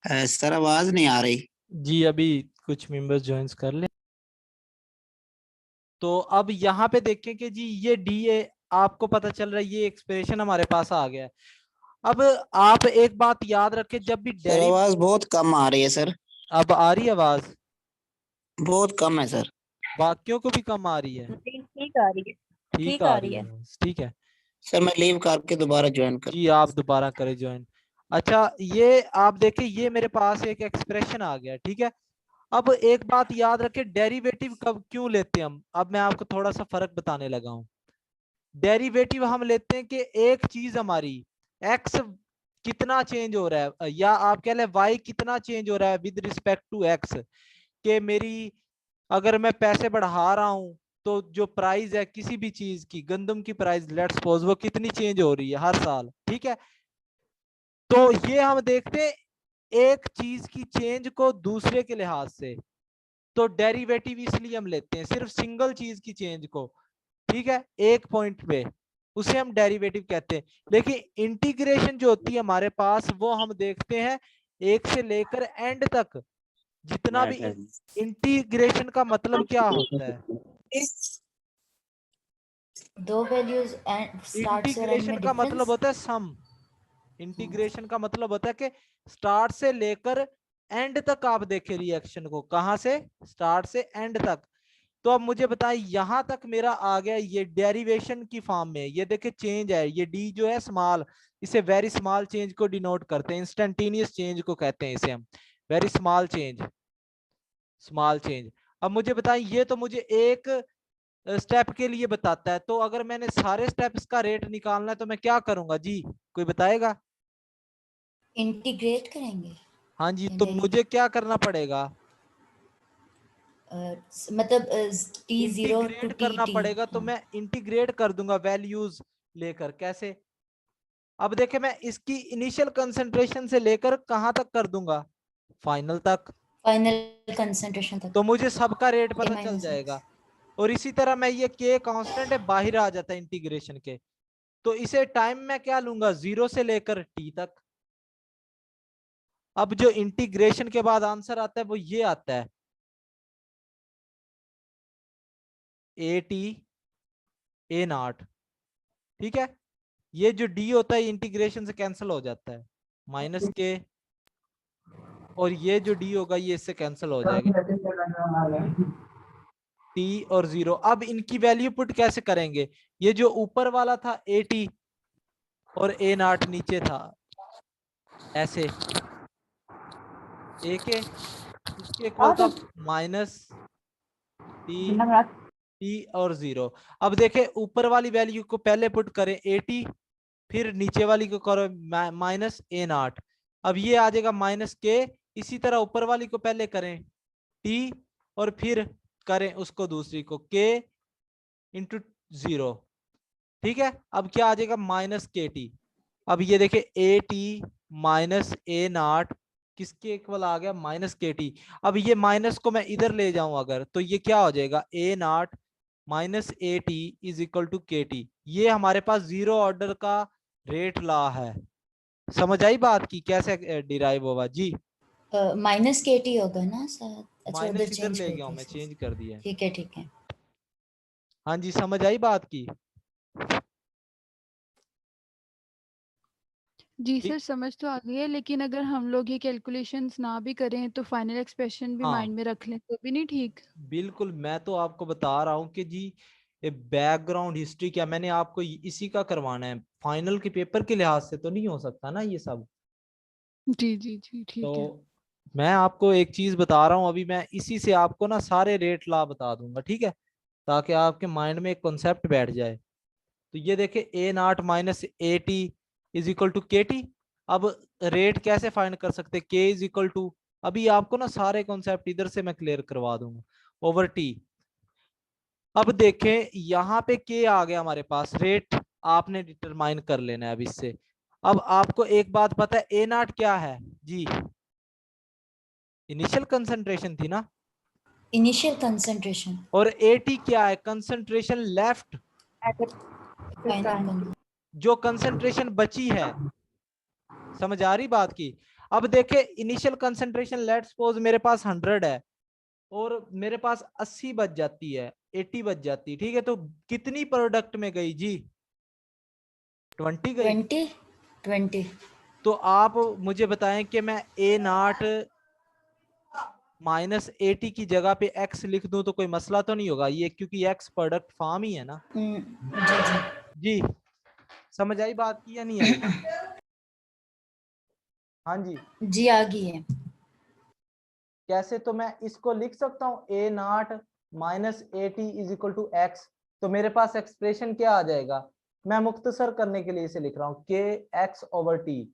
Sir आवाज नहीं आ रही। जी अभी कुछ मेंबर्स ज्वाइन कर ले। तो अब यहाँ पे देखें कि जी ये डी ए आपको पता चल रहा है, ये एक्सप्रेशन हमारे पास आ गया है। अब आप एक बात याद रखें, जब भी सर डेरिव आवाज बहुत कम आ रही है सर। अब आ रही है आवाज, बहुत कम है सर। बाकियों को भी कम आ रही है। नहीं, ठीक आ रही है। ठीक ठीक आ आ रही रही है है। आवाज, ठीक है। सर मैं लीव करके दोबारा ज्वाइन कर। जी आप दोबारा करें ज्वाइन। अच्छा ये आप देखें, ये मेरे पास एक एक्सप्रेशन आ गया, ठीक है। अब एक बात याद रखें, डेरिवेटिव कब क्यों लेते हैं हम, अब मैं आपको थोड़ा सा फर्क बताने लगा हूं। डेरिवेटिव हम लेते हैं कि एक चीज हमारी एक्स कितना चेंज हो रहा है, या आप कह लें वाई कितना चेंज हो रहा है विद रिस्पेक्ट टू एक्स। कि मेरी अगर मैं पैसे बढ़ा रहा हूं तो जो प्राइस है किसी भी चीज की, गंदम की प्राइस लेट्स सपोज, वो कितनी चेंज हो रही है हर साल, ठीक है। तो ये हम देखते हैं एक चीज की चेंज को दूसरे के लिहाज से। तो डेरिवेटिव इसलिए हम लेते हैं सिर्फ सिंगल चीज की चेंज को, ठीक है, एक पॉइंट पे, उसे हम डेरिवेटिव कहते हैं। लेकिन इंटीग्रेशन जो होती है हमारे पास, वो हम देखते हैं एक से लेकर एंड तक। जितना भी इंटीग्रेशन का मतलब क्या होता है, दो वैल्यूज स्टार्ट से और एंड इंटीग्रेशन में का मतलब डिफरेंस। होता है सम। इंटीग्रेशन का मतलब होता है कि स्टार्ट से लेकर एंड तक आप देखें रिएक्शन को, कहां से, स्टार्ट से एंड तक। तो अब मुझे बताएं, यहां तक मेरा आ गया ये डेरिवेशन की फॉर्म में। ये देखिए चेंज है, ये डी जो है स्मॉल, इसे वेरी स्मॉल चेंज को डिनोट करते हैं, इंस्टेंटेनियस चेंज को कहते हैं इसे हम, very small change, small change. अब मुझे बताएं, ये तो मुझे एक स्टेप के लिए बताता है, तो अगर मैंने सारे स्टेप्स का रेट निकालना है तो मैं क्या करूंगा जी, कोई बताएगा। इंटीग्रेट करेंगे। हाँ जी, तो मुझे क्या करना पड़ेगा, मतलब t zero to integrate t करना टी। पड़ेगा। तो मैं इंटीग्रेट कर दूंगा वैल्यूज लेकर, कैसे। अब देखे मैं इसकी इनिशियल कंसंट्रेशन से लेकर कहां तक कर दूंगा, फाइनल तक। फाइनल कंसंट्रेशन तो तक। मुझे सबका रेट ए पता चल माइनस एक्स। जाएगा। और इसी तरह मैं ये के कांस्टेंट है, बाहर आ जाता है इंटीग्रेशन के। तो इसे टाइम में क्या लूंगा, 0 से लेकर टी तक। अब जो इंटीग्रेशन के बाद आंसर आता है वो ये आता है, ए टी ए नॉट, ठीक है। ये जो डी होता है इंटीग्रेशन से कैंसिल हो जाता है, माइनस के, और ये जो डी होगा ये इससे कैंसिल हो जाएगा, टी और 0। अब इनकी वैल्यू पुट कैसे करेंगे, ये जो ऊपर वाला था ए टी और ए नॉट नीचे था, ऐसे ए के इसके इक्वल था माइनस टी, टी और 0। अब देखे ऊपर वाली वैल्यू को पहले पुट करें ए टी, फिर नीचे वाली को करो माइनस ए नॉट। अब ये आ जाएगा माइनस के। इसी तरह ऊपर वाली को पहले करें टी, और फिर करें उसको दूसरी को के इंटू 0, ठीक है। अब क्या आ जाएगा, माइनस के टी। अब ये देखे A T minus A not किसके इक्वल आ गया, माइनस के टी। अब ये माइनस को मैं इधर ले जाऊं अगर, तो ये क्या हो जाएगा, A naught minus A T is equal to के टी। ये हमारे पास जीरो ऑर्डर का रेट लॉ है। समझ आई बात की कैसे डिराइव होगा जी। माइनस के टी होगा ना सर। अच्छा उधर माइनस इधर चेंज ले कर गया हूं, मैं दिया। चेंज कर दिया है। ठीक है ठीक है। हाँ जी समझ आई बात की। जी ठीक। सर समझ तो आ गई है, लेकिन अगर हम लोग ये कैलकुलेशंस ना भी करें तो फाइनल एक्सप्रेशन भी हाँ माइंड में रख लें तो भी नहीं ठीक। बिल्कुल, मैं तो आपको बता रहा हूँ कि जी ये बैकग्राउंड हिस्ट्री क्या, मैंने आपको इसी का करवाना है, फाइनल के पेपर के लिहाज से तो नहीं हो सकता ना ये सब। जी जी जी ठीक है। तो मैं आपको एक चीज बता रहा हूँ, अभी मैं इसी से आपको ना सारे रेट ला बता दूंगा, ठीक है, ताकि आपके माइंड में एक कॉन्सेप्ट बैठ जाए। तो ये देखे A naught minus A T is equal to के टी। अब रेट कैसे फाइंड कर सकते, के इज इक्वल टू, अभी आपको ना सारे कॉन्सेप्ट इधर से मैं क्लियर करवा दूंगा, ओवर टी। अब देखें यहाँ पे के आ गया हमारे पास, रेट आपने डिटरमाइन कर लेना है अब इससे। अब आपको एक बात पता है, ए नॉट क्या है जी, इनिशियल कंसंट्रेशन थी ना, इनिशियल कंसंट्रेशन। और एटी क्या है, कंसंट्रेशन लेफ्ट, फाइनल जो कंसंट्रेशन बची है। समझ आ रही बात की। अब देखे इनिशियल कंसंट्रेशन लेट सपोज मेरे पास 100 है और मेरे पास 80 बच जाती है, 80 बच जाती है, ठीक है, तो कितनी प्रोडक्ट में गई जी? 20 गई। 20 तो आप मुझे बताएं कि मैं A0 माइनस 80 की जगह पे x लिख दूं तो कोई मसला तो नहीं होगा ये, क्योंकि x प्रोडक्ट फॉर्म ही है ना। जी जी जी समझ आई बात की या नहीं आई? हाँ जी। जी आ गई है। कैसे? तो मैं इसको लिख सकता हूँ A0 minus 80 is equal to x, तो मेरे पास एक्सप्रेशन क्या आ जाएगा? मैं मुख्तसर करने के लिए इसे लिख रहा हूँ kx/t।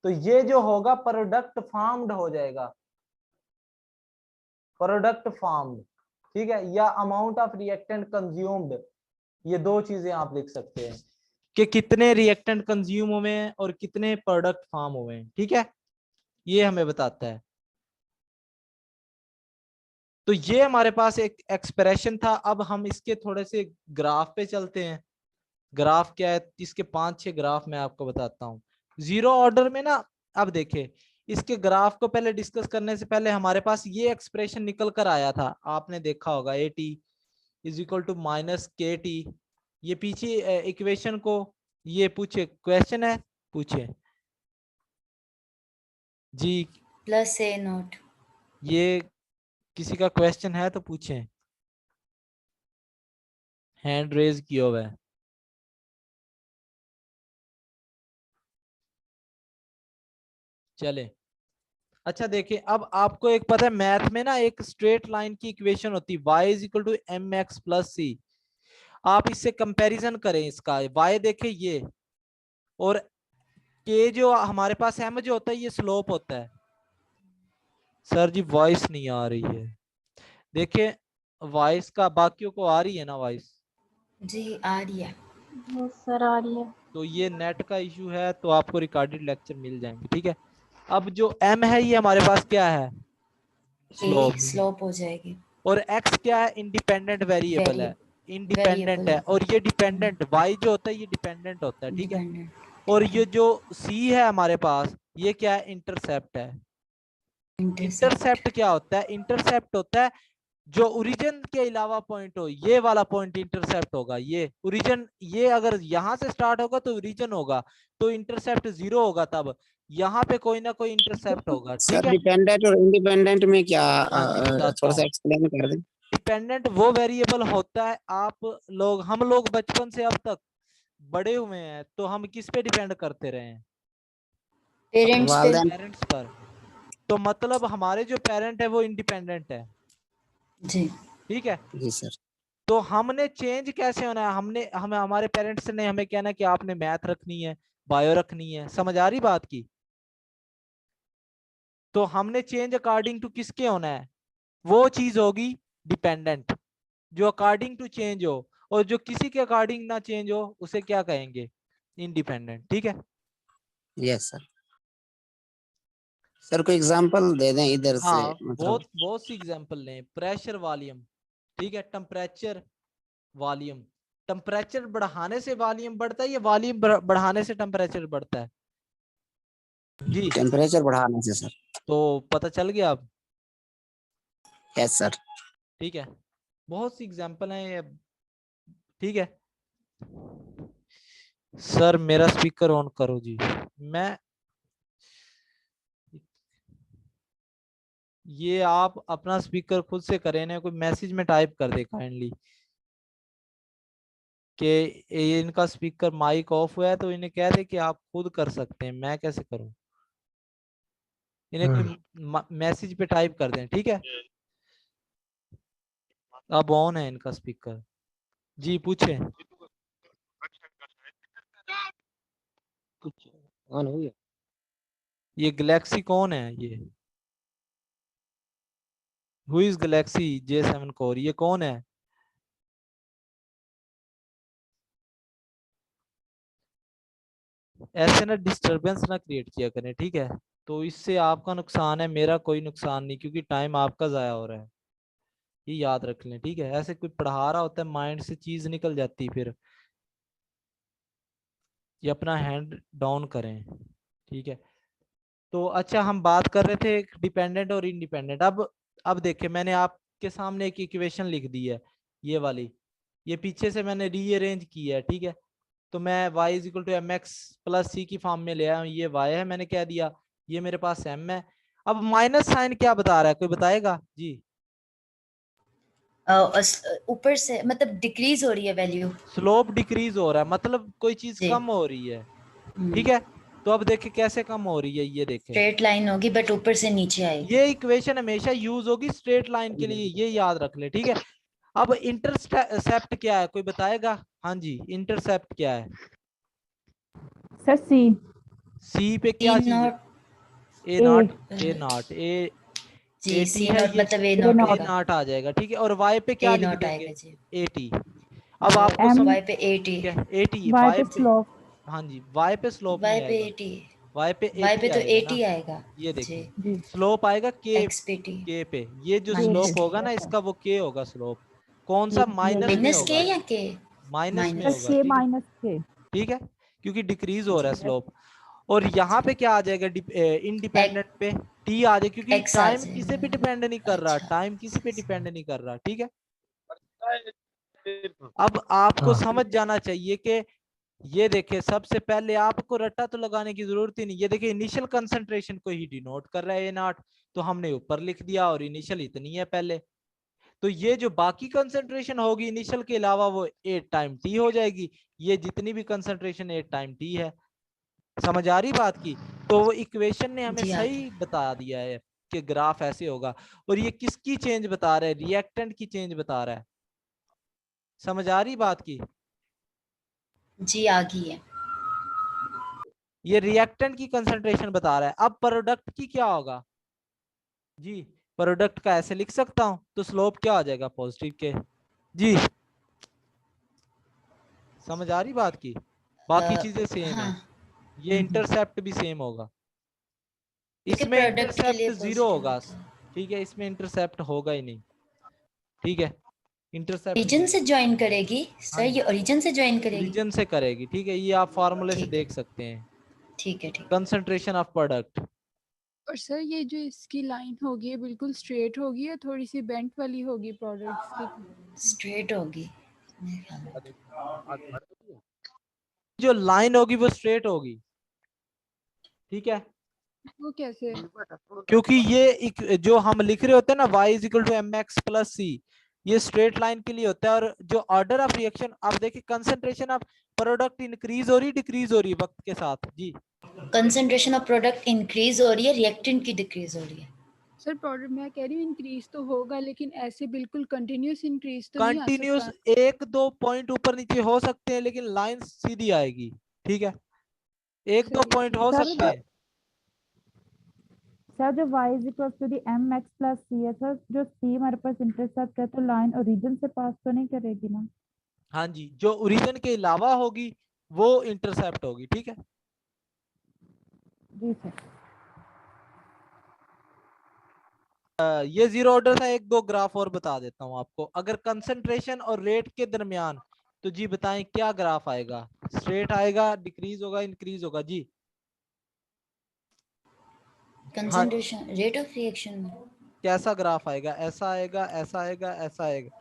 तो ये जो होगा प्रोडक्ट फार्म्ड हो जाएगा, प्रोडक्ट फार्म्ड, ठीक है, या अमाउंट ऑफ रिएक्टेंट कंज्यूम्ड। ये दो चीजें आप लिख सकते हैं कि कितने रिएक्टेंट कंज्यूम हुए हैं और कितने प्रोडक्ट फार्म हुए हैं, ठीक है, ये हमें बताता है। तो ये हमारे पास एक एक्सप्रेशन था। अब हम इसके थोड़े से ग्राफ पे चलते हैं। ग्राफ क्या है? इसके 5-6 ग्राफ मैं आपको बताता हूँ जीरो ऑर्डर में ना। अब देखे इसके ग्राफ को पहले डिस्कस करने से पहले हमारे पास ये एक्सप्रेशन निकल कर आया था, आपने देखा होगा AT is equal to minus KT। ये पीछे इक्वेशन को ये पूछे, क्वेश्चन है, पूछे जी। Plus A0। ये किसी का क्वेश्चन है तो पूछें, हैंड रेज किया हुआ है। चले अच्छा देखिए, अब आपको एक पता है मैथ में ना एक स्ट्रेट लाइन की इक्वेशन होती है y is equal to mx plus c। आप इससे कंपैरिजन करें इसका, y देखे ये, और k जो हमारे पास m जो होता है ये स्लोप होता है। सर जी वॉइस नहीं आ रही है, देखिए वॉइस का बाकियों को आ रही है ना वॉइस? जी आ रही है। सर आ रही है। तो ये नेट का इशू है, तो आपको रिकॉर्डेड लेक्चर मिल जाएंगे, ठीक है। अब जो m है ये हमारे पास क्या है? स्लोप। स्लोप हो जाएगी। और x क्या है? इंडिपेंडेंट वेरिएबल है, इंडिपेंडेंट है। और ये डिपेंडेंट y जो होता है ये डिपेंडेंट होता है, ठीक है। डिपेंडेंट। और ये जो c है हमारे पास ये क्या है? इंटरसेप्ट है। इंटरसेप्ट। इंटरसेप्ट क्या होता है? इंटरसेप्ट होता है जो ओरिजिन के अलावा पॉइंट हो, ये वाला पॉइंट इंटरसेप्ट होगा। ये ओरिजिन, ये अगर यहाँ से स्टार्ट होगा तो ओरिजिन होगा, तो इंटरसेप्ट 0 होगा। तब यहाँ पे कोई ना कोई इंटरसेप्ट होगा, ठीक सर है। डिपेंडेंट और इंडिपेंडेंट में क्या हाँ जी बताता थोड़ा सा हूँ। एक्सप्लेन कर दें। डिपेंडेंट वो वेरिएबल होता है, आप लोग, हम लोग बचपन से अब तक बड़े हुए हैं तो हम किस पे डिपेंड करते रहे हैं? पेरेंट्स पे। वालदेन। पेरेंट्स पर। तो मतलब हमारे जो पेरेंट है वो इंडिपेंडेंट है, जी ठीक है। जी सर। तो हमने चेंज कैसे होना है? हमने हमें हमारे पेरेंट्स ने हमें कहना कि आपने मैथ रखनी है, बायो रखनी है, समझ आ रही बात की? तो हमने चेंज अकॉर्डिंग टू किसके होना है? वो चीज होगी डिपेंडेंट, जो अकॉर्डिंग टू चेंज हो। और जो किसी के अकॉर्डिंग ना चेंज हो उसे क्या कहेंगे? इंडिपेंडेंट, ठीक है। Yes sir. सर कोई एग्जांपल दे दें इधर से, हाँ मतलब। बहुत बहुत सी एग्जांपल लें। प्रेशर वॉल्यूम, ठीक है, टेम्परेचर वॉल्यूम। टेम्परेचर बढ़ाने से वॉल्यूम बढ़ता है या वॉल्यूम बढ़ाने से टेम्परेचर बढ़ता है? जी टेम्परेचर बढ़ाने से सर। तो पता चल गया अब, यस सर। ठीक है। बहुत सी एग्जांपल हैं ये, ठीक है। सर मेरा स्पीकर ऑन करो जी। मैं ये आप अपना स्पीकर खुद से करें ना, कोई मैसेज में टाइप कर दे काइंडली कि ये इनका स्पीकर माइक ऑफ हुआ है, तो इन्हें कह दे कि आप खुद कर सकते हैं, मैं कैसे करूं? इन्हें कोई मैसेज पे टाइप कर दें, ठीक है। अब ऑन है इनका स्पीकर। जी पूछे। ऑन हो गया। ये गैलेक्सी कौन है? ये who is Galaxy J7 core, ये कौन है? ऐसे ना डिस्टरबेंस ना क्रिएट किया करें, ठीक है। तो इससे आपका नुकसान है, मेरा कोई नुकसान नहीं, क्योंकि टाइम आपका जाया हो रहा है, ये याद रख लें, ठीक है। ऐसे कोई पढ़ा रहा होता है माइंड से चीज निकल जाती, फिर ये अपना हैंड डाउन करें, ठीक है। तो अच्छा, हम बात कर रहे थे डिपेंडेंट और इंडिपेंडेंट। अब देखिए, मैंने आपके सामने एक इक्वेशन लिख दी है, ये वाली, ये पीछे से मैंने रीअरेंज की है, ठीक है। तो मैं y is equal to M X plus C की फॉर्म में ले आया हूँ, ये y है, मैंने कह दिया, ये मेरे पास m है। अब माइनस साइन क्या बता रहा है, कोई बताएगा जी? ऊपर से मतलब डिक्रीज हो रही है वैल्यू। स्लोप डिक्रीज हो रहा है, मतलब कोई चीज जी। कम हो रही है, ठीक है। तो अब देखिए कैसे कम हो रही है, ये देखें, स्ट्रेट लाइन होगी बट ऊपर से नीचे आएगी। ये इक्वेशन हमेशा यूज होगी स्ट्रेट लाइन के लिए, ये याद रख ले, ठीक है। अब इंटरसेप्ट क्या है, कोई बताएगा? हाँ जी, इंटरसेप्ट क्या है? सर सी पे सी क्या चीज है? Naught. A naught, A naught, A जी, ए सी टी है, नॉट ये मतलब ए ए नॉट नॉट। होगा। नॉट आ जाएगा, ठीक है। और वाई पे क्या ए लिख नॉट देंगे? आएगा जी। A T. अब आपको M वाई पे 80। ठीक है, ए टी, y वाई पे पे, स्लोप। हाँ जी, वाई पे स्लोप वाई नहीं पे आएगा, 80। वाई पे वाई 80 पे तो आएगा 80 ना। आएगा ये जी। देखिए, जी स्लोप आएगा के, एक्स पे टी के पे, ये जो माइनस स्लोप के। होगा ना इसका, वो के होगा स्लोप। कौन सा? ये माइनस में माइनस के होगा, या के? माइनस में सर माइनस। होगा, k ठीक है, माइनस k। ठीक है, क्योंकि डिक्रीज हो रहा है जी। स्लोप। और यहाँ पे क्या आ जाएगा इंडिपेंडेंट पे? टी आ जाए, क्योंकि एक्स आ टाइम किसी पे जाएगा। डिपेंड नहीं कर रहा, अच्छा। टाइम किसी पे डिपेंड नहीं कर रहा, ठीक है। अब आपको समझ जाना चाहिए कि ये देखिए, सबसे पहले आपको रट्टा तो लगाने की जरूरत ही नहीं, ये देखिए इनिशियल कंसंट्रेशन को ही डिनोट कर रहा है ए नॉट, तो हमने ऊपर लिख दिया, और इनिशियल इतनी है पहले। तो ये जो बाकी कंसंट्रेशन होगी इनिशियल के अलावा, वो 8 टाइम टी हो जाएगी। ये जितनी भी कंसंट्रेशन 8 टाइम टी है। समझ आ रही बात की? तो वो इक्वेशन ने हमें जी हाँ। सही बता दिया है कि ग्राफ ऐसे होगा। और ये किसकी चेंज बता रहा है? रिएक्टेंट की चेंज बता रहा है। समझ आ रही बात की? जी आ गई है। ये रिएक्टेंट की कंसंट्रेशन बता रहा है। अब प्रोडक्ट की क्या होगा जी? प्रोडक्ट का ऐसे लिख सकता हूं, तो स्लोप क्या आ जाएगा? पॉजिटिव के। जी समझ आ रही बात की? बाकी चीजें सेम हाँ। है, ये इंटरसेप्ट भी सेम होगा। क्योंकि इसमें प्रोडक्ट के लिए इंटरसेप्ट 0 पॉजिटिव होगा, होता है। ठीक है, इसमें इंटरसेप्ट होगा ही नहीं, ठीक है, इंटरसेप्ट ओरिजिन 0। से ज्वाइन करेगी हाँ सर, जी, ये ओरिजिन से ज्वाइन करेगी। रीजन से करेगी, ठीक है, ये आप फार्मूले से ठीक है, देख सकते हैं, ठीक है, ठीक है। Concentration of product. और सर ये जो इसकी लाइन होगी ये बिल्कुल स्ट्रेट होगी या थोड़ी सी बेंट वाली होगी प्रोडक्ट्स की? स्ट्रेट होगी मेरे ख्याल में। जो लाइन होगी वो स्ट्रेट होगी, ठीक है, वो कैसे? क्योंकि ये जो हम लिख रहे होते हैं ना, y is equal to M X plus C, ये स्ट्रेट लाइन के लिए होता है। और जो ऑर्डर ऑफ रिएक्शन, आप देखिए कंसंट्रेशन ऑफ प्रोडक्ट इंक्रीज हो रही, डिक्रीज हो रही है वक्त के साथ जी? कंसंट्रेशन ऑफ प्रोडक्ट इंक्रीज हो रही है, रिएक्टेंट की डिक्रीज हो रही है। सर प्रोडक्ट मैं कह रही हूँ इंक्रीज तो होगा, लेकिन ऐसे बिल्कुल कंटिन्यूस इंक्रीज तो नहीं आ कंटिन्यूस सकता। 1-2 पॉइंट ऊपर नीचे हो सकते हैं, लेकिन लाइन सीधी आएगी, ठीक है, 1-2 चलिए पॉइंट ठीक हो सर सकते हैं। सर जो y is equal to the M X plus C है सर, जो c हमारे पास इंटरसेप्ट है, तो लाइन ओरिजिन से पास तो नहीं करेगी ना? हाँ जी, जो ओरिजिन के अलावा होगी वो इंटरसेप्ट होगी, ठीक है। जी सर। ये जीरो ऑर्डर था। 1-2 ग्राफ और बता देता हूं आपको। अगर कंसंट्रेशन और रेट के दरमियान, तो जी बताएं क्या ग्राफ आएगा? स्ट्रेट आएगा, डिक्रीज होगा, इंक्रीज होगा जी? हाँ, कंसंट्रेशन रेट ऑफ रिएक्शन में कैसा ग्राफ आएगा? ऐसा आएगा, ऐसा आएगा, ऐसा आएगा?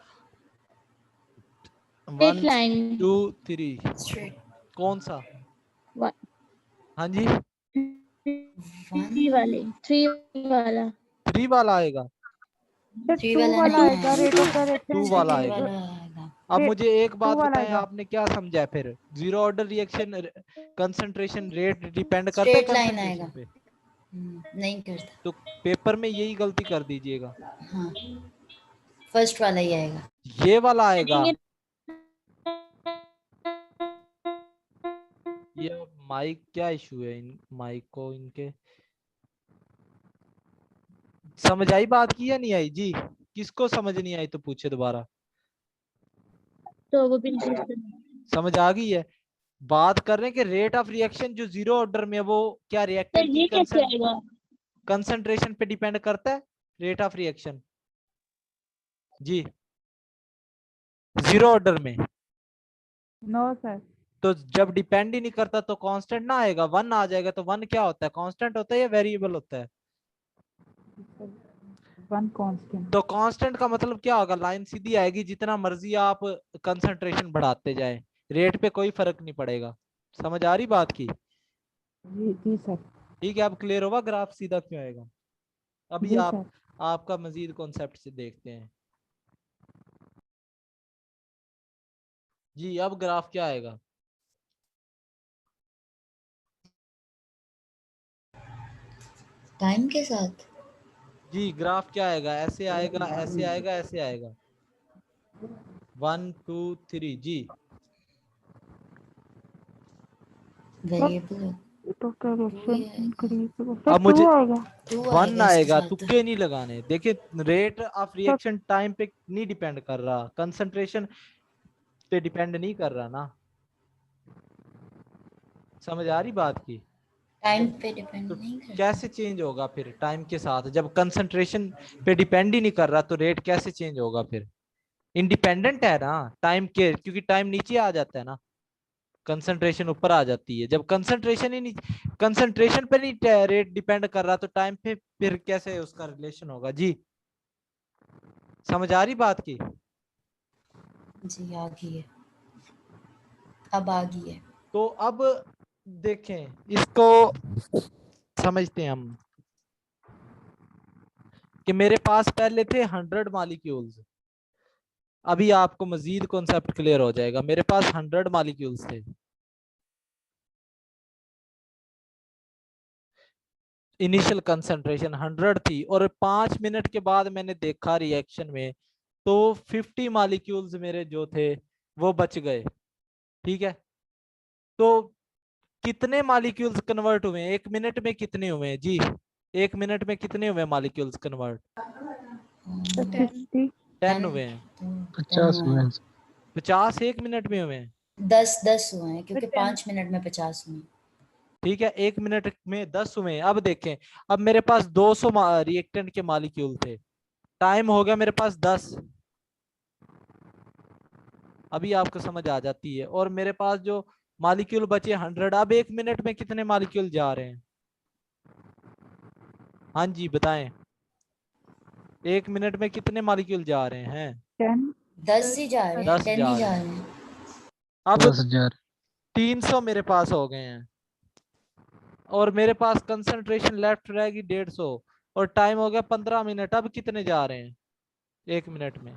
स्ट्रेट 1 लाइन 2 3, स्ट्रेट कौन सा? हाँ जी, 3 वाले 3 वाला 3 वाला आएगा, सर 3 टू वाला वाला नहीं आएगा, रेट आएगा। Of the 2 reaction. वाला 2 आएगा। वाला आएगा। अब मुझे एक बात वाला बताएं, आएगा। आपने क्या समझा फिर? Zero order reaction concentration rate depend करता है स्ट्रेट लाइन आएगा। कंसंट्रेशन पे? नहीं करता। तो पेपर में यही गलती कर दीजिएगा, हाँ, फर्स्ट वाला ही आएगा। ये वाला आएगा। ये माइक क्या इशू है? इन माइक को इनके समझ आई बात की या नहीं आई जी? किसको समझ नहीं आई तो पूछे दोबारा। तो वो भी समझ आ गई है? बात कर रहे हैं कि रेट ऑफ रिएक्शन जो जीरो ऑर्डर में है, वो क्या रिएक्टेंट की ये कैसे आएगा? कंसंट्रेशन पे डिपेंड करता है? रेट ऑफ रिएक्शन जी जीरो ऑर्डर में? No sir. तो जब डिपेंड ही नहीं करता तो कांस्टेंट ना आएगा, 1 आ जाएगा। तो 1 क्या होता है, कांस्टेंट होता है या वेरिएबल होता है? One constant. तो कांस्टेंट का मतलब क्या होगा, लाइन सीधी आएगी, जितना मर्जी आप कंसंट्रेशन बढ़ाते जाएं, रेट पे कोई फर्क नहीं पड़ेगा। समझ आ रही बात की? जी जी सर। ठीक है, अब क्लियर होगा ग्राफ सीधा क्यों आएगा। अभी जी आप सर। आपका मजीद कॉन्सेप्ट से देखते हैं जी। अब ग्राफ क्या आएगा? टाइम के साथ जी ग्राफ क्या आएगा, ऐसे आएगा, ऐसे आएगा, ऐसे आएगा। 1 2 3 जी। वेरिएबल तो क्या अब मुझे आएगा? 2 1 आएगा इसके आएगा, साथ। तुक्के नहीं लगाने। देखिए रेट ऑफ रिएक्शन टाइम पे नहीं डिपेंड कर रहा, कंसंट्रेशन पे डिपेंड नहीं कर रहा ना। समझ आ रही बात की? टाइम पे डिपेंड तो नहीं करता। कैसे चेंज होगा फिर टाइम के साथ, जब कंसंट्रेशन पे डिपेंड ही नहीं कर रहा तो रेट कैसे चेंज होगा फिर? इंडिपेंडेंट है ना टाइम के, क्योंकि टाइम नीचे आ जाता है ना, कंसंट्रेशन ऊपर आ जाती है। जब कंसंट्रेशन ही नहीं, कंसंट्रेशन पे नहीं रेट डिपेंड कर रहा तो टाइम पे फिर कैसे उसका रिलेशन होगा जी। समझ आ रही बात की? जी आ गई है, अब आ गई है। तो अब देखें इसको, समझते हैं हम कि मेरे पास पहले थे 100 मॉलिक्यूल्स। अभी आपको मजीद कॉन्सेप्ट क्लियर हो जाएगा। मेरे पास 100 मॉलिक्यूल्स थे, इनिशियल कंसंट्रेशन 100 थी, और 5 मिनट के बाद मैंने देखा रिएक्शन में तो 50 मॉलिक्यूल्स मेरे जो थे वो बच गए। ठीक है, तो कितने मॉलिक्यूल्स कन्वर्ट हुए 1 मिनट में? कितने हुए जी 1 मिनट में? कितने हुए मॉलिक्यूल्स कन्वर्ट? 10 हुए हैं। 50 हुए। 50 1 मिनट में हुए हैं। 10 हुए हैं क्योंकि 5 मिनट में 50 हुए। ठीक है, 1 मिनट में 10 हुए हैं। अब देखें, अब मेरे पास 200 रिएक्टेंट के मॉलिक्यूल थे, टाइम हो गया मेरे पास 10। अभी आपको समझ आ जाती है। और मेरे पास जो मॉलिक्यूल बचे 100, अब 1 मिनट में कितने मॉलिक्यूल जा रहे हैं? हाँ जी बताएं, 1 मिनट में कितने मॉलिक्यूल जा रहे हैं? 10 ही जा रहे हैं, 10 10 जा ही रहे जा हैं। रहे हैं। अब 300 मेरे पास हो गए हैं, और मेरे पास कंसंट्रेशन लेफ्ट रहेगी 150, और टाइम हो गया 15 मिनट। अब कितने जा रहे हैं 1 मिनट में?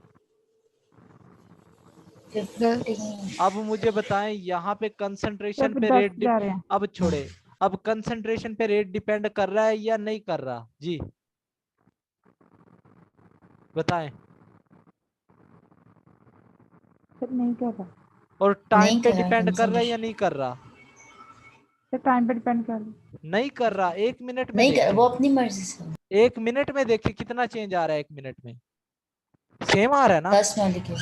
15। अब मुझे बताएं, यहाँ पे कंसंट्रेशन पे 10 रेट जा रहे हैं। अब छोड़े, अब कंसंट्रेशन पे रेट डिपेंड कर रहा है या नहीं कर रहा जी? बताएं। सर नहीं कर रहा। और टाइम नहीं पे कर रहा डिपेंड कर रहा है या कंसंट्रेशन, नहीं कर रहा? सर टाइम पे डिपेंड कर रहा। नहीं कर रहा। 1 मिनट में नहीं कर, वो देखें, अपनी मर्जी से। 1 मिनट में देखिए कितना चेंज आ रहा है 1 मिनट में? सेम आ रहा है ना, 10 मॉलिक्यूल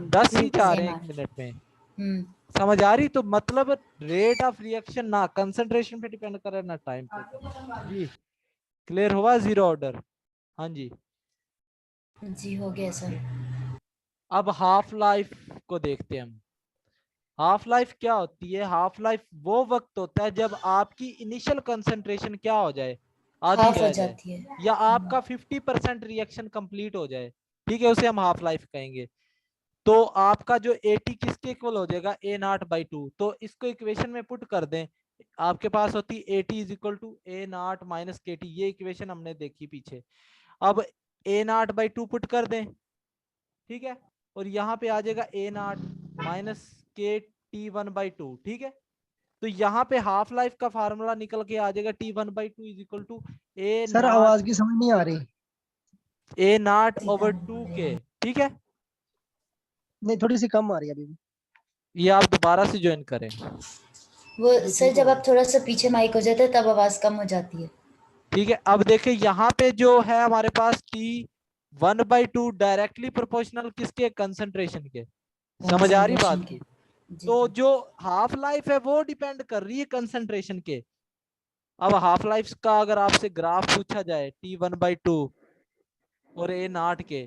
10 ही जा रहे सेम हैं आ 1 रहा मिनट में। है। समझ आ रही? तो मतलब रेट ऑफ रिएक्शन ना कंसंट्रेशन पे डिपेंड कर रहा है ना टाइम पे जी। क्लियर हुआ जीरो ऑर्डर? हाँ जी। जी हो गया सर। अब हाफ लाइफ को देखते हैं हम। हाफ लाइफ क्या होती है? हाफ लाइफ वो वक्त होता है जब आपकी इनिशियल कंसंट्रेशन क्या हो जाए, आधी हाफ हो रह जाए, जाती है। या आपका 50% रिएक्शन कंप्लीट हो जाए। ठीक है, उसे हम हाफ लाइफ कहेंगे। तो आपका जो 80 किसके इक्वल हो जाएगा? A0/2। तो इसको इक्वेशन में पुट कर दें, आपके पास होती 80 is equal to A0 minus KT। ये इक्वेशन हमने देखी पीछे। अब A0/2 पुट कर दें, ठीक है, और यहाँ पे आ जाएगा A0 माइनस KT1/2। ठीक है, तो यहाँ पे हाफ लाइफ का फार्मूला निकल के आ जाएगा T1/2 is equal to sir A0 आवाज की समझ नहीं आ रही। A0/2K। ठीक है, नहीं थोड़ी सी कम आ रही है अभी भी। ये आप दोबारा से ज्वाइन करें। वो सर जब आप थोड़ा सा पीछे माइक हो जाता है तब आवाज कम हो जाती है। ठीक है, अब देखिए यहाँ पे जो है हमारे पास T1/2 डायरेक्टली प्रोपोर्शनल किसके? कंसंट्रेशन के। समझ आ रही बात की? तो जो हाफ लाइफ है वो डिपेंड कर रही है कंसंट्रेशन के। अब हाफ लाइफ का अगर आपसे ग्राफ पूछा जाए T1/2 और A0 के,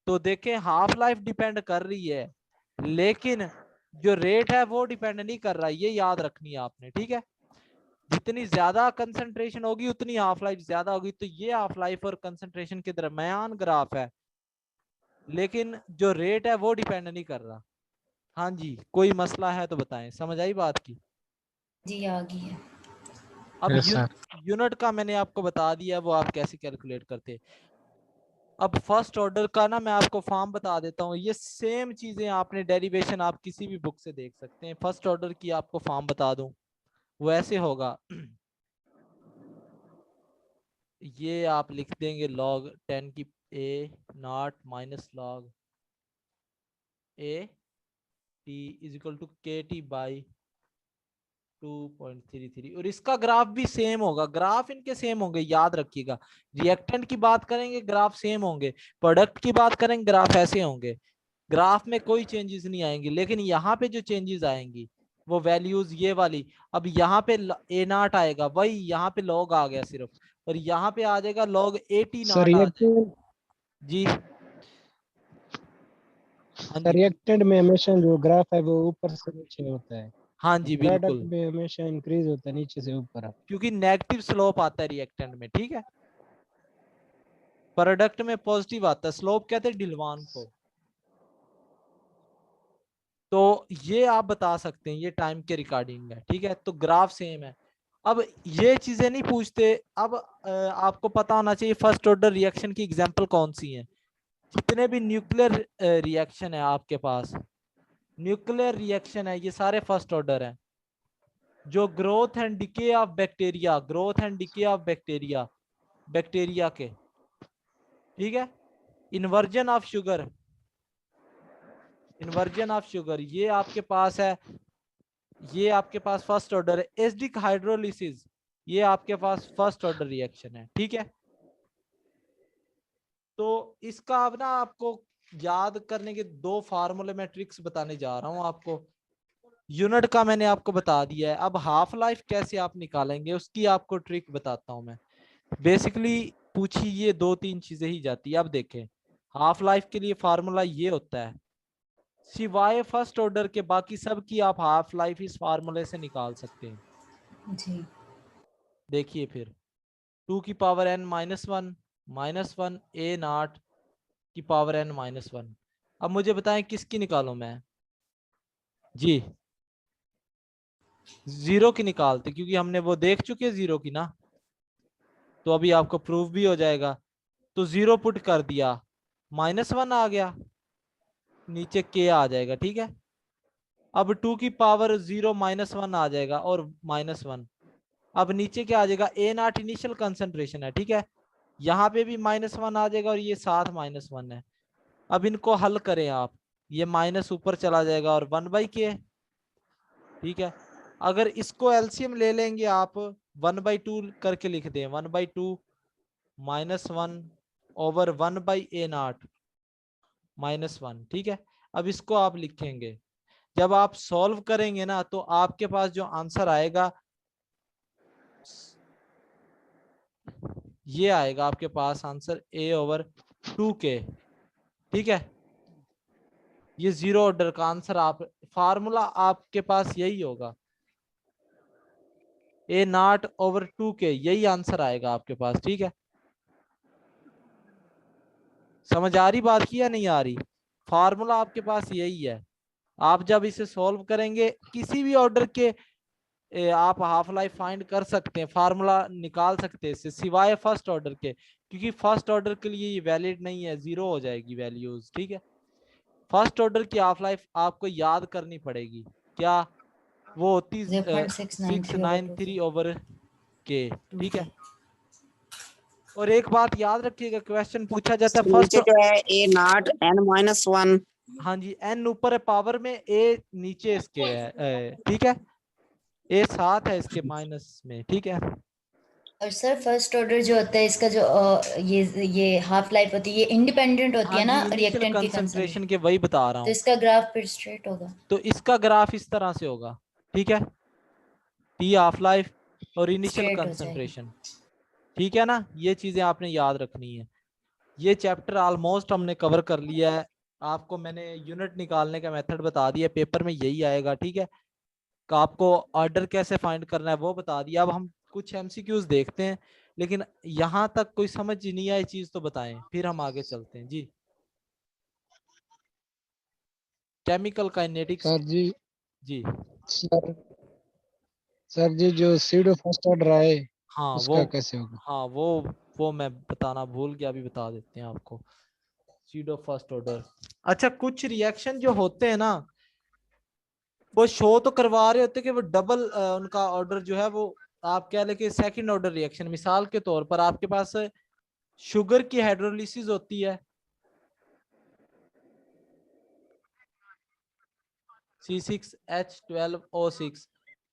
तो देखें हाफ लाइफ डिपेंड कर रही है, लेकिन जो रेट है वो डिपेंड नहीं कर रहा, ये याद रखनी है आपने, ठीक है। जितनी ज्यादा कंसंट्रेशन होगी उतनी हाफ लाइफ ज्यादा होगी, तो ये हाफ लाइफ और कंसंट्रेशन के दरमियान ग्राफ है, लेकिन जो रेट है वो डिपेंड नहीं कर रहा। हाँ जी, कोई मसला है तो बताएं, समझ आई बात की? जी आ गई है। अब Yes, sir. यूनिट का मैंने आपको बता दिया वो आप कैसे कैलकुलेट करते हैं। अब फर्स्ट ऑर्डर का ना मैं आपको फॉर्म बता देता हूँ, ये सेम चीजें आपने डेरिवेशन आप किसी भी बुक से देख सकते हैं। फर्स्ट ऑर्डर की आपको फॉर्म बता दूं, वो ऐसे होगा ये आप लिख देंगे log 10 की a naught minus log a t is equal to के टी बाई 2.33, और इसका ग्राफ भी सेम होगा, ग्राफ इनके सेम होंगे, याद रखिएगा। रिएक्टेंट की बात करेंगे ग्राफ सेम होंगे, प्रोडक्ट की बात करेंगे ग्राफ ऐसे होंगे, ग्राफ में कोई चेंजेस नहीं आएंगी। लेकिन यहाँ पे जो चेंजेस आएंगी वो वैल्यूज ये वाली, अब यहाँ पे ए नॉट आएगा, वही यहाँ पे लॉग आ गया सिर्फ, और यहाँ पे आ जाएगा log 80 सर नॉट आ जाएगा रिएक्टेंट जी। हाँ सर जी, रिएक्टेंट में हमेशा जो ग्राफ है वो ऊपर से नीचे होता है, हाँ जी प्रोडक्ट बिल्कुल, में हमेशा इंक्रीज होता है नीचे से ऊपर। क्योंकि नेगेटिव स्लोप आता है रिएक्टेंट में, ठीक है। प्रोडक्ट में पॉजिटिव आता है, स्लोप कहते हैं ढिलवान को। तो ये आप बता सकते हैं, ये टाइम के रिकॉर्डिंग है, ठीक है। तो ग्राफ सेम है। अब ये चीजें नहीं पूछते, अब आपको पता होना चाहिए फर्स्ट ऑर्डर रिएक्शन की एग्जांपल कौन सी है। जितने भी न्यूक्लियर रिएक्शन है आपके पास, न्यूक्लियर रिएक्शन है, ये सारे फर्स्ट ऑर्डर हैं। जो growth and decay of bacteria, growth and decay of bacteria, bacteria के, ठीक है। Inversion of sugar, inversion of sugar ये आपके पास है, ये आपके पास फर्स्ट ऑर्डर है। एसिडिक हाइड्रोलिसिस ये आपके पास फर्स्ट ऑर्डर रिएक्शन है, ठीक है। तो इसका अब ना आपको याद करने के दो फार्मूले में ट्रिक्स बताने जा रहा हूं आपको। यूनिट का मैंने आपको बता दिया है, अब हाफ लाइफ कैसे आप निकालेंगे उसकी आपको ट्रिक बताता हूं मैं। बेसिकली पूछी ये दो तीन चीजें ही जाती है। अब देखें, हाफ लाइफ के लिए फार्मूला ये होता है, सिवाय फर्स्ट ऑर्डर के बाकी सब की आप हाफ लाइफ इस फार्मूले से निकाल सकते हैं जी। देखिए फिर 2 की पावर n -1 a नॉट की पावर n -1। अब मुझे बताएं किसकी निकालूं मैं जी? जीरो की निकालते, क्योंकि हमने वो देख चुके जीरो की ना, तो अभी आपको प्रूफ भी हो जाएगा। तो जीरो पुट कर दिया, -1 आ गया, नीचे k आ जाएगा, ठीक है। अब 2 की पावर 0 -1 आ जाएगा और -1, अब नीचे क्या आ जाएगा, a नॉट इनिशियल कंसंट्रेशन है, ठीक है। यहाँ पे भी -1 आ जाएगा और ये साथ -1 है। अब इनको हल करें आप, ये माइनस ऊपर चला जाएगा और 1/k, ठीक है। अगर इसको एलसीएम ले लेंगे आप 1/2 करके लिख दें, 1/2 -1 ओवर 1/a नॉट -1, ठीक है। अब इसको आप लिखेंगे, जब आप सॉल्व करेंगे ना तो आपके पास जो आंसर आएगा ये आएगा आपके पास आंसर a/2k, ठीक है। ये जीरो ऑर्डर का आंसर, आप फार्मूला आपके पास यही होगा, a0/2k, यही आंसर आएगा आपके पास, ठीक है। समझ आ रही बात की या नहीं आ रही? फार्मूला आपके पास यही है। आप जब इसे सॉल्व करेंगे किसी भी ऑर्डर के आप हाफ लाइफ फाइंड कर सकते हैं, फार्मूला निकाल सकते हैं इससे, सिवाय फर्स्ट ऑर्डर के, क्योंकि फर्स्ट ऑर्डर के लिए ये वैलिड नहीं है, जीरो हो जाएगी वैल्यूज, ठीक है। फर्स्ट ऑर्डर की हाफ लाइफ आपको याद करनी पड़ेगी, क्या वो होती 693/k, ठीक है। और एक बात याद रखिएगा, क्वेश्चन पूछा जाता है फर्स्ट नीचे जो है a नॉट n-1, हाँ जी, n ऊपर है पावर में, a नीचे इसके है, ठीक है, a साथ है इसके माइनस में, ठीक है। और सर फर्स्ट ऑर्डर जो होता है इसका जो ये हाफ लाइफ होती है, ये इंडिपेंडेंट होती है ना रिएक्टेंट की कंसंट्रेशन के, वही बता रहा तो हूँ। इसका ग्राफ फिर स्ट्रेट होगा। तो इसका ग्राफ इस तरह से होगा, ठीक है, टी हाफ लाइफ और इनिशियल Straight हो कंसंट्रेशन, ठीक है ना। ये चीजें आपने याद रखनी है। ये चैप्टर ऑलमोस्ट हमने कवर कर लिया है, आपको मैंने यूनिट निकालने का मेथड बता दिया, पेपर में यही आएगा, ठीक है। का आपको ऑर्डर कैसे फाइंड करना है वो बता दिया। अब हम कुछ एमसीक्यूज देखते हैं, लेकिन यहाँ तक कोई समझ नहीं आई चीज तो बताएं, फिर हम आगे चलते हैं जी। केमिकल काइनेटिक्स सर जी, जी। सर सर जी जो सीडो फर्स्ट ऑर्डर आए हाँ उसका वो, कैसे होगा? हाँ वो मैं बताना भूल गया, अभी बता देते हैं आपको। सीडो फर्स्ट ऑर्डर, अच्छा कुछ रिएक्शन जो होते हैं ना वो शो तो करवा रहे होते कि वो डबल उनका ऑर्डर जो है वो आप कह लें कि सेकंड ऑर्डर रिएक्शन। मिसाल के तौर पर आपके पास शुगर की हाइड्रोलिसिस होती है, C6H12O6,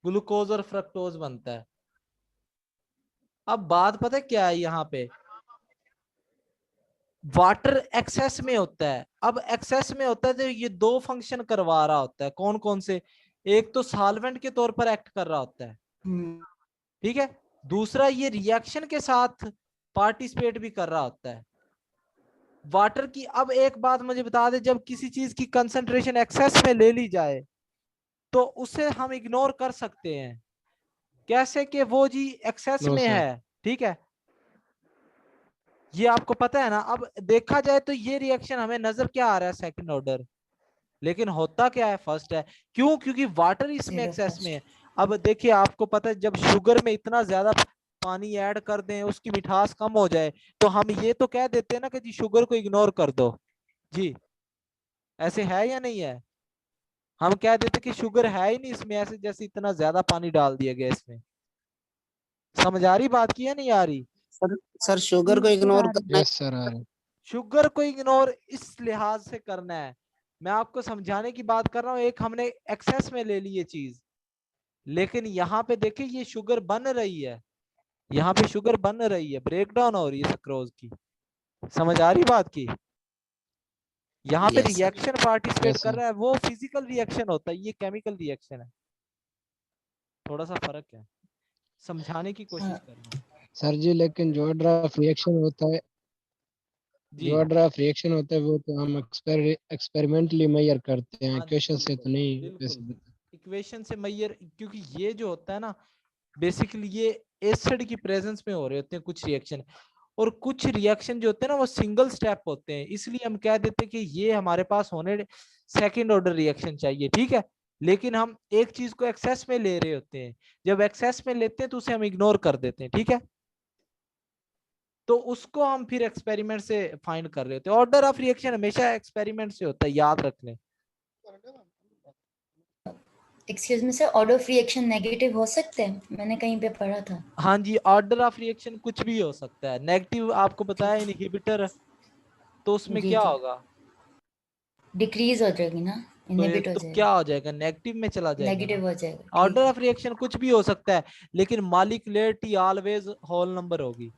ग्लूकोज और फ्रक्टोज बनता है। अब बात पता है क्या है, यहाँ पे वाटर एक्सेस में होता है। अब एक्सेस में होता है तो ये दो फंक्शन करवा रहा होता है, कौन कौन से? एक तो सॉल्वेंट के तौर पर एक्ट कर रहा होता है, ठीक है। दूसरा ये रिएक्शन के साथ पार्टिसिपेट भी कर रहा होता है वाटर की। अब एक बात मुझे बता दे, जब किसी चीज की कंसंट्रेशन एक्सेस में ले ली जाए तो उसे हम इग्नोर कर सकते हैं। कैसे? कि वो जी एक्सेस नो में सर। है, ठीक है, ये आपको पता है ना। अब देखा जाए तो ये रिएक्शन हमें नजर क्या आ रहा है, सेकंड ऑर्डर, लेकिन होता क्या है, फर्स्ट है। क्यों? क्योंकि वाटर इसमें Zero एक्सेस first. में है। अब देखिए आपको पता है जब शुगर में इतना ज्यादा पानी ऐड कर दें उसकी मिठास कम हो जाए तो हम ये तो कह देते हैं ना कि जी शुगर को इग्नोर कर दो जी। ऐसे है या नहीं है? हम कह देते कि शुगर है ही नहीं इसमें, ऐसे जैसे इतना ज्यादा पानी डाल दिया गया इसमें। समझ आ रही बात की या नहीं आ रही? सर शुगर को जी इग्नोर आ रही करना यस सर आ रहे हैं। शुगर को इग्नोर इस लिहाज से करना है, मैं आपको समझाने की बात कर रहा हूं। एक हमने एक्सेस में ले ली ये चीज, लेकिन यहाँ पे देखिए ये शुगर बन रही है, यहाँ पे शुगर बन रही है, ब्रेक डाउन हो रही है सुक्रोज की। समझ आ रही बात की? यहाँ पे yes sir. Reaction participate yes कर सर। रहा है, वो फिजिकल रिएक्शन होता है, ये केमिकल रिएक्शन है। थोड़ा सा फर्क है, समझाने की कोशिश कर रहा हूँ सर जी लेकिन जो ऑर्डर ऑफ रिएक्शन होता है, जी। जो ऑर्डर ऑफ रिएक्शन होता है वो तो हम एक्सपेरिमेंटली मेजर करते हैं, हाँ क्वेश्चन से तो नहीं बिल्कुल, वैसे। इक्वेशन से मेजर, क्योंकि ये जो होता है ना बेसिकली ये एसिड की प्रेजेंस में हो रहे होते हैं कुछ रिएक्शन, और कुछ रिएक्शन जो होते हैं ना वो सिंगल स्टेप होते हैं, इसलिए हम कह देते हैं कि ये हमारे पास होने सेकंड ऑर्डर रिएक्शन चाहिए, ठीक है। लेकिन हम एक चीज को एक्सेस में ले रहे होते हैं, जब एक्सेस में लेते हैं तो उसे हम इग्नोर कर देते हैं, ठीक है। तो उसको हम फिर एक्सपेरिमेंट से फाइंड कर रहे होते हैं। ऑर्डर ऑफ रिएक्शन हमेशा एक्सपेरिमेंट से होता है, याद रखने। Excuse me sir, order of reaction negative हो सकते हैं, मैंने कहीं पे पढ़ा था। हाँ जी, ऑर्डर ऑफ रिएक्शन कुछ भी हो सकता है। नेगेटिव आपको बताया इनहिबिटर, तो उसमें जी क्या जी, होगा? डिक्रीज हो जाएगी ना, तो इनहिबिट एक हो तो जाएगा, क्या हो जाएगा, नेगेटिव में चला जाएगा ना। नेगेटिव हो जाएगा, ऑर्डर ठीक है। ऑफ रिएक्शन कुछ भी हो सकता है, लेकिन मॉलिक्यूलरिटी ऑलवेज होल नंबर होगी।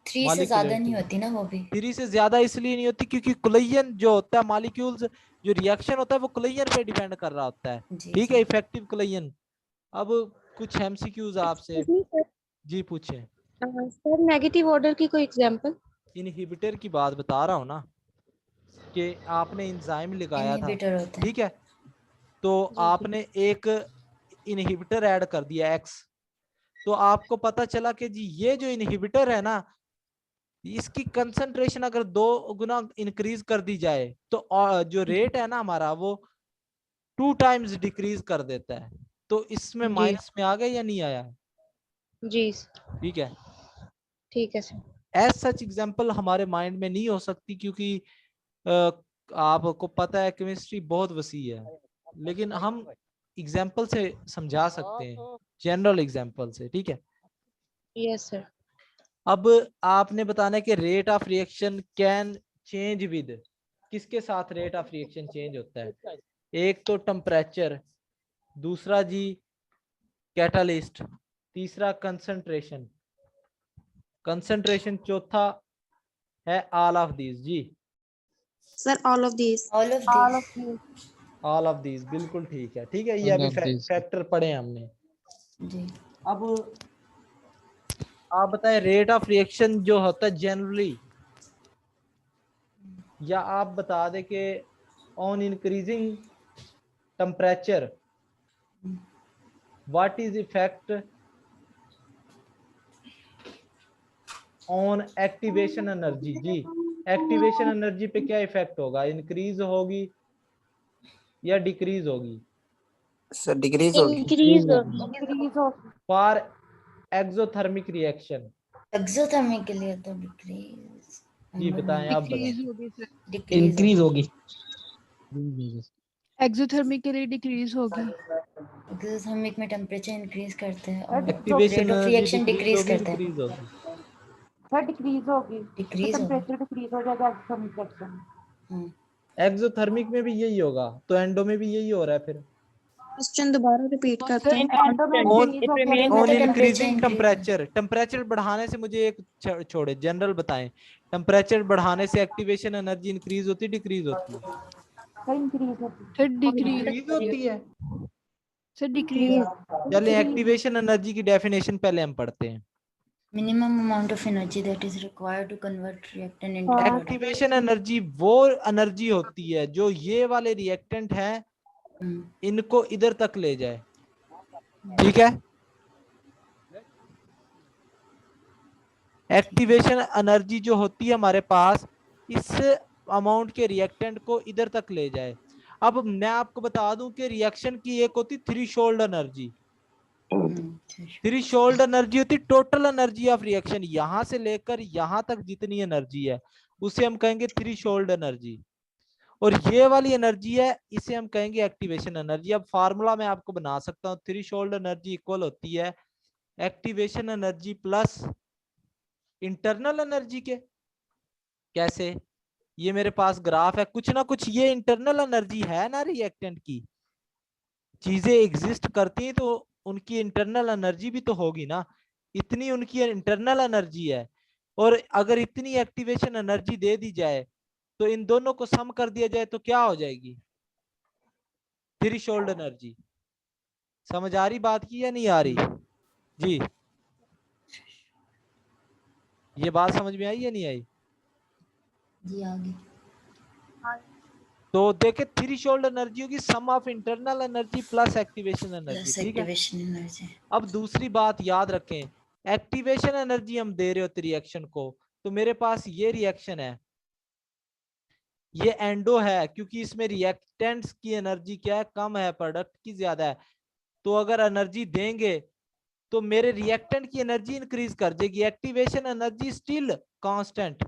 3 से ज्यादा नहीं मॉलिक्यूलरिटी होती ना वो भी। 3 से ज्यादा इसलिए नहीं होती क्योंकि कुलयन जो होता है, मॉलिक्यूल्स जो रिएक्शन होता है वो कुलयन पे डिपेंड कर रहा होता है, जी ठीक जी। है, इफेक्टिव कुलयन। अब कुछ एमसीक्यूज आपसे Excuse me, sir. जी पूछे। सर नेगेटिव ऑर्डर की कोई एग्जांपल? इनहिबिटर की बात बता रहा हूँ ना, कि आपने इंजाइम लगाया था, इनहिबिटर होता है। ठीक है, तो जी जी। आपने एक इनहिबिटर ऐड कर दिया एक्स, तो आपको पता चला कि जी ये जो इनहिबिटर है ना इसकी कंसंट्रेशन अगर 2 गुना इंक्रीज कर दी जाए तो जो रेट है ना हमारा वो 2 टाइम्स डिक्रीज कर देता है। तो इसमें जी माइनस में आ गया या नहीं आया? जी ठीक है। ठीक है सर। एज सच एग्जांपल हमारे माइंड में नहीं हो सकती क्योंकि अ, आपको पता है केमिस्ट्री बहुत वसी है, लेकिन हम एग्जांपल से समझा सकते हैं, जनरल एग्जांपल से, ठीक है। Yes sir. अब आपने बताना है कि rate of reaction can change with, किसके साथ रेट ऑफ रिएक्शन चेंज होता है? एक तो टेम्परेचर, दूसरा जी कैटालिस्ट, तीसरा कंसंट्रेशन, कंसंट्रेशन चौथा है ऑल ऑफ दीज जी। Sir all of this. All of all of this. You. All of these बिल्कुल ठीक है, ठीक है, ये ऑल अभी ऑफ दिस। फैक्टर पढ़े हमने। जी। अब आप बताएं रेट ऑफ रिएक्शन जो होता है जनरली, या आप बता दें कि on increasing temperature, what is effect on activation energy? जी, एक्टिवेशन एनर्जी पे क्या इफेक्ट होगा? इंक्रीज होगी या डिक्रीज होगी? सर डिक्रीज होगी। इंक्रीज होगी। इंक्रीज हो फॉर एक्सोथर्मिक रिएक्शन एक्सोथर्मिक के लिए तो डिक्रीज, जी बताएं, आप डिक्रीज बताएं। होगी सर। डिक्रीज होगी। एक्सोथर्मिक के लिए डिक्रीज होगी। एक्सोथर्मिक में टेम्परेचर इंक्रीज करते हैं और activation rate of energy reaction decrease decrease होगी, करते हैं। डिक्रीज होगी? सर डिक्रीज होगी, डिक्रीज होगी। टेम्परेचर डिक्रीज हो जाएगा एक्सोथर्मिक रिएक्शन। हाँ। एक्सोथर्मिक में भी यही होगा, तो एंडो में भी यही हो रहा है फिर। क्वेश्चन दोबारा रिपीट करते हैं। एंडो में On- डिक्रीज होगी में ऑन तो इंक्रीजिंग increase टेम्परेचर, टेम्परेचर बढ़ाने से, मुझे एक छोड़े, जनरल बताएं, टेम्परेचर बढ़ाने से एक्टिवेशन एनर्जी इंक्रीज होती है, डिक्रीज होती है? सर इंक्रीज होगी। सर डिक्रीज, डिक्रीज होती है। Sir decrease. चलिए एक्टिवेशन एनर्जी की डेफिनेशन पहले हम पढ़ते हैं। minimum amount of energy that is required to convert reactant into product. Activation energy वो एनर्जी होती है जो ये वाले रिएक्टेंट हैं इनको इधर तक ले जाए, ठीक है? एक्टिवेशन एनर्जी जो होती है हमारे पास, इस अमाउंट के रिएक्टेंट को इधर तक ले जाए। अब मैं आपको बता दूं कि रिएक्शन की एक होती थ्रेशोल्ड एनर्जी। थ्रेशोल्ड एनर्जी होती टोटल एनर्जी ऑफ रिएक्शन, यहां से लेकर यहां तक जितनी एनर्जी है उसे हम कहेंगे थ्रेशोल्ड एनर्जी। और ये वाली एनर्जी है, इसे हम कहेंगे एक्टिवेशन एनर्जी। अब फार्मूला मैं आपको बना सकता हूँ, थ्रेशोल्ड एनर्जी इक्वल होती है activation energy plus internal energy के। कैसे? ये मेरे पास ग्राफ है, कुछ ना कुछ ये इंटरनल एनर्जी है ना रिएक्टेंट की। चीजें एग्जिस्ट करती हैं तो उनकी इंटरनल एनर्जी भी तो होगी ना, इतनी उनकी इंटरनल एनर्जी है। और अगर इतनी एक्टिवेशन एनर्जी दे दी जाए तो इन दोनों को सम कर दिया जाए तो क्या हो जाएगी? Threshold energy. समझ आ रही बात की या नहीं आ रही? जी, ये बात समझ में आई या नहीं आई? जी आगे। तो देखे, थ्रेशोल्ड एनर्जी होगी sum of internal energy plus activation energy, plus ठीक है? Activation energy. अब दूसरी बात याद रखें, एक्टिवेशन एनर्जी हम दे रहे होते रिएक्शन को, तो मेरे पास ये रिएक्शन है, ये एंडो है, क्योंकि इसमें रिएक्टेंट्स की एनर्जी क्या है? कम है, प्रोडक्ट की ज्यादा है। तो अगर एनर्जी देंगे तो मेरे रिएक्टेंट की एनर्जी इंक्रीज कर देगी, activation energy still constant,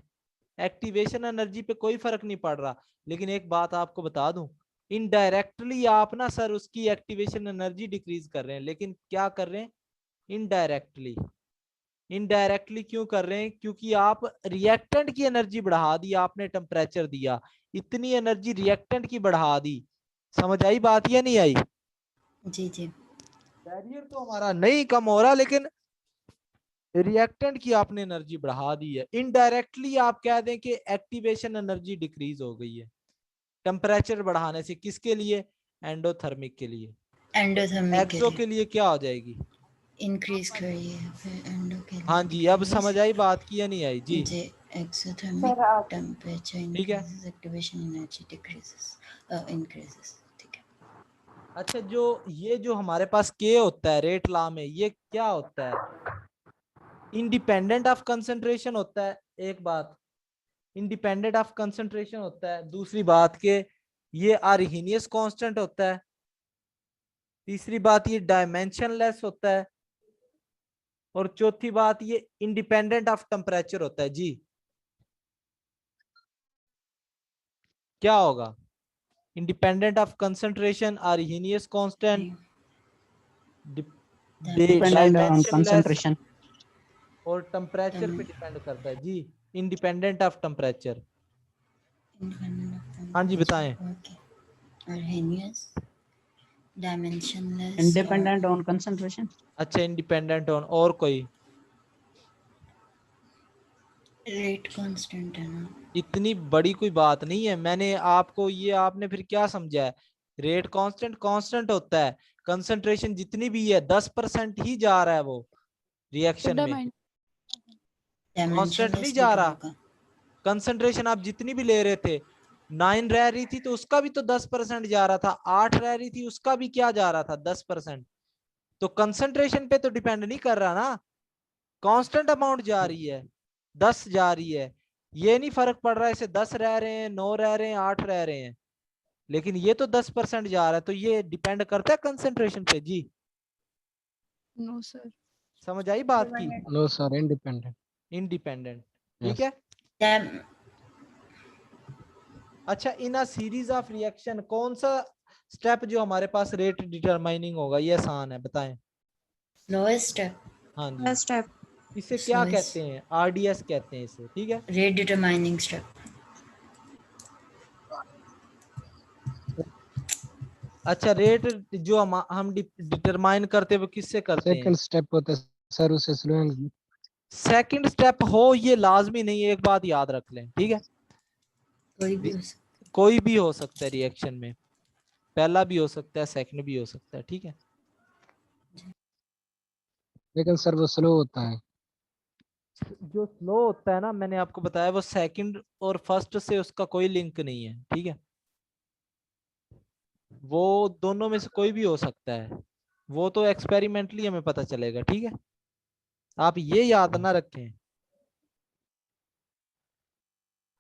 activation energy पे कोई फर्क नहीं पड़ रहा। लेकिन एक बात आपको बता दूं, इनडायरेक्टली आप ना सर उसकी एक्टिवेशन एनर्जी डिक्रीज कर रहे हैं, लेकिन क्या कर रहे हैं? इनडायरेक्टली। इनडायरेक्टली क्यों कर रहे हैं? क्योंकि आप रिएक्टेंट की एनर्जी बढ़ा दी, आपने टेम्परेचर दिया, इतनी एनर्जी रिएक्टेंट की बढ़ा दी। समझ आई बात या नहीं आई? जी जी। बैरियर तो हमारा नहीं कम हो रहा, लेकिन रिएक्टेंट की आपने एनर्जी बढ़ा दी है। इनडायरेक्टली आप कह दें कि एक्टिवेशन एनर्जी डिक्रीज हो गई है टेम्परेचर बढ़ाने से। किसके लिए? एंडोथर्मिक के लिए। एंडोथर्मिक एक्सो के लिए क्या हो जाएगी? इंक्रीज करिए फिर एंडो के लिए। हाँ जी, अब समझ आई बात की या नहीं आई? जी, जी। एक्सोथर्मिक सर टेम्परेचर ठीक है। Increases, activation energy decreases, increases. ठीक है। अच्छा, जो ये जो हमारे पास के होता है रेट लॉ में, ये क्या होता है? इंडिपेंडेंट ऑफ कंसंट्रेशन होता है। एक बात, इंडिपेंडेंट ऑफ कंसंट्रेशन होता है। दूसरी बात के ये आर्हीनियस कांस्टेंट होता है। तीसरी बात ये डायमेंशनलेस होता है। और चौथी बात ये इंडिपेंडेंट ऑफ टेम्परेचर होता है। जी, क्या होगा? Independent of concentration, Arrhenius constant, dimensionless और टेम्परेचर पे डिपेंड करता है। जी, इंडिपेंडेंट ऑफ टेम्परेचर। हाँ जी बताएं। Arrhenius, dimensionless, independent on concentration. अच्छा, इंडिपेंडेंट ऑन, और कोई? रेट कांस्टेंट है ना। इतनी बड़ी कोई बात नहीं है। मैंने आपको ये, आपने फिर क्या समझा है? रेट कांस्टेंट कांस्टेंट होता है, कंसंट्रेशन जितनी भी है 10% ही जा रहा है वो रिएक्शन में, कांस्टेंट नहीं जा रहा। कंसंट्रेशन आप जितनी भी ले रहे थे 9 रह रही थी तो उसका भी तो 10% जा रहा था, 8 रह रही थी उसका भी क्या जा रहा था, 10%। तो कंसंट्रेशन पे तो डिपेंड नहीं कर रहा ना, कांस्टेंट अमाउंट जा रही है, 10 जा रही है। ये नहीं फर्क पड़ रहा है इसे 10 रह रहे हैं, 9 रह रहे हैं, 8 रह रहे हैं, लेकिन ये तो 10% जा रहा है, तो ये डिपेंड करता है कंसंट्रेशन पे जी। No sir. समझ आई बात की? No, sir. Independent. Independent, Yes. ठीक है। Then अच्छा, इन अ सीरीज ऑफ रिएक्शन कौन सा स्टेप जो हमारे पास रेट डिटरमाइनिंग होगा, ये आसान है, बताएं। lowest step, हाँ जी, First step. इसे क्या Slowest. कहते हैं, आरडीएस कहते हैं इसे, ठीक है। rate determining step. अच्छा, रेट जो हम डिटरमाइन करते हैं वो किससे करते हैं? Second step होता है सर, उसे स्लोइंग। सेकंड स्टेप हो ये लाजमी नहीं है, एक बात याद रख लें, ठीक है। कोई भी हो सकता कोई भी हो सकता है रिएक्शन में, पहला भी हो सकता है, सेकंड भी हो सकता है, ठीक है। लेकिन सर वो स्लो होता है। जो स्लो होता है ना, मैंने आपको बताया वो सेकंड और फर्स्ट से उसका कोई लिंक नहीं है, ठीक है। वो दोनों में से कोई भी हो सकता है, वो तो एक्सपेरिमेंटली हमें पता चलेगा, ठीक है। आप ये याद ना रखें।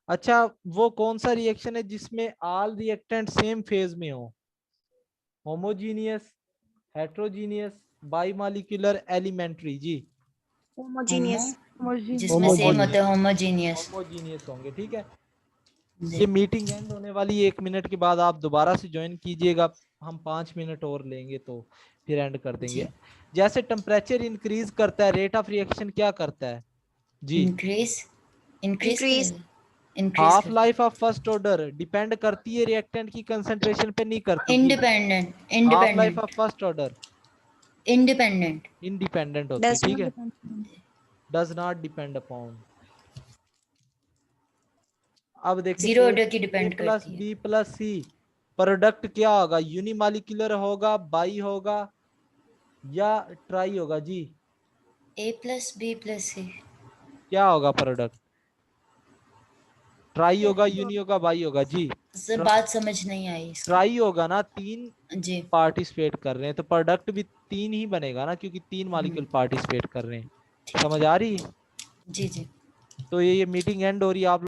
अच्छा, वो कौन सा रिएक्शन है जिसमें ऑल रिएक्टेंट सेम फेज में हो? होमोजीनियस, हेट्रोजीनियस, बाइमॉलिक्यूलर, एलिमेंट्री जी। Homogeneous. है, जिसमें सेम होते हैं homogeneous. होमोजीनियस होंगे, ठीक है। जी। ये मीटिंग एंड होने वाली है 1 मिनट के बाद, आप दोबारा से ज्वाइन कीजिएगा, हम 5 मिनट और लेंगे तो फिर एंड कर देंगे। जी। जैसे टेम्परेचर इंक्रीज करता है, रेट ऑफ रिएक्शन क्या करता है जी? Increase. Increase. करेगा। Increase हाफ करेगा। Life of first order depend करती है रिएक्टेंट की कंसंट्रेशन पे, नहीं करती? Independent. Half life Independent. Of first order Independent. Independent होती है, Does ठीक not है। depend. Does not depend upon. अब देखिए, Zero order की depend प्लस करती है। बी प्लस सी, प्रोडक्ट क्या होगा? यूनिमॉलिक्यूलर होगा, बाई होगा या ट्राई होगा जी? A plus B plus C. क्या होगा प्रोडक्ट? ट्राई होगा, यूनि होगा, बाई होगा जी? सर बात समझ नहीं आई इसकी। ट्राई होगा ना, 3 जी। पार्टिसिपेट कर रहे हैं तो प्रोडक्ट भी 3 ही बनेगा ना, क्योंकि 3 मॉलिक्यूल पार्टिसिपेट कर रहे हैं। ठीक। समझ आ रही है? जी जी। तो ये मीटिंग एंड हो रही है, आप